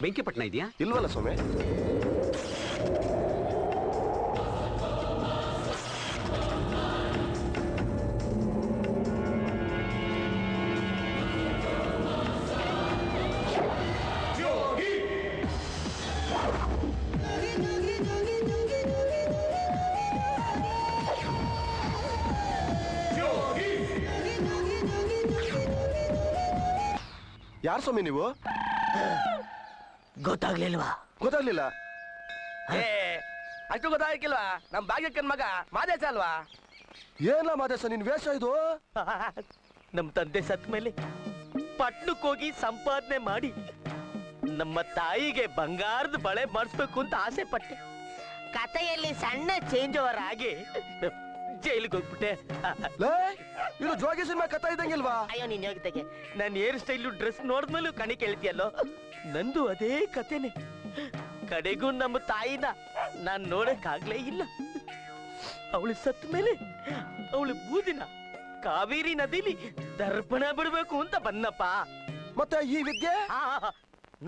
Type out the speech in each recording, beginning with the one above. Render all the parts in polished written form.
ಬೆಂಕಿಪಟ್ಟಣ ಇದೆಯಾ? ಇಲ್ವಲ್ಲ ಸ್ವಾಮಿ. ಯಾರು ಸ್ವಾಮಿ ನೀವು? ಗೊತ್ತಾಗ್ಲಿಲ್ವಾ? ಗೊತ್ತಾಗ್ಲಿಲ್ಲ. ಅಷ್ಟು ಗೊತ್ತಾಗಿಲ್ವಾ? ನಮ್ ಭಾಗ್ಯಕ್ಕನ್ ಮಗ ಮಾದೇಶ ಅಲ್ವಾ? ಏನ ಮಾದೇಶ ನಿನ್ ವೇಷ ಇದು? ನಮ್ ತಂದೆ ಸತ್ ಮೇಲೆ ಪಟ್ನಕ್ಕೆ ಹೋಗಿ ಸಂಪಾದನೆ ಮಾಡಿ ನಮ್ಮ ತಾಯಿಗೆ ಬಂಗಾರದ ಬಳೆ ಮಾಡಿಸ್ಬೇಕು ಅಂತ ಆಸೆ ಪಟ್ಟೆ. ಕಥೆಯಲ್ಲಿ ಸಣ್ಣ ಚೇಂಜ್ ಓವರ್ ಆಗಿ ಜೈಲಿಗೆ ಹೋಗ್ಬಿಟ್ಟೆ. ಇದು ಜೋಗಿ ಸಿನಿಮಾ ಕಥೆ ಇದ್ದಂಗಿಲ್ವಾ? ಅಯ್ಯೋ ನೀನ್ ಹೋಗ್ತಾಗೆ ನನ್ನ ಹೇರ್ ಸ್ಟೈಲು ಡ್ರೆಸ್ ನೋಡಿದ್ಮೇಲೂ ಕಣಿ ಕೇಳ್ತೀಯಲ್ಲೋ, ನಂದು ಅದೇ ಕಥೆನೆ. ಕಡೆಗೂ ನಮ್ಮ ತಾಯಿನ ನಾನ್ ನೋಡಕ್ಕಾಗ್ಲೇ ಇಲ್ಲ. ಅವಳು ಸತ್ತ ಮೇಲೆ ಅವಳು ಬೂದಿನ ಕಾವೇರಿ ನದಿಲಿ ದರ್ಪಣ ಬಿಡ್ಬೇಕು ಅಂತ ಬಂದಪ್ಪ. ಮತ್ತೆ ಈ ವಿದ್ಯೆ?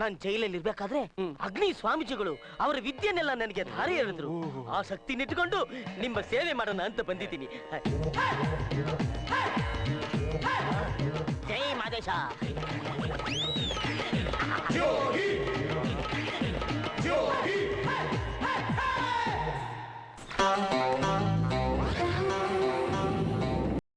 ನಾನ್ ಜೈಲಲ್ಲಿ ಇರ್ಬೇಕಾದ್ರೆ ಅಗ್ನಿ ಸ್ವಾಮೀಜಿಗಳು ಅವರ ವಿದ್ಯೆನೆಲ್ಲ ನನಗೆ ಧಾರೆ ಎರೆದ್ರು. ಆ ಶಕ್ತಿ ನಿಟ್ಕೊಂಡು ನಿಮ್ಮ ಸೇವೆ ಮಾಡೋಣ ಅಂತ ಬಂದಿದ್ದೀನಿ. ಜೈ ಮಾದೇಶ.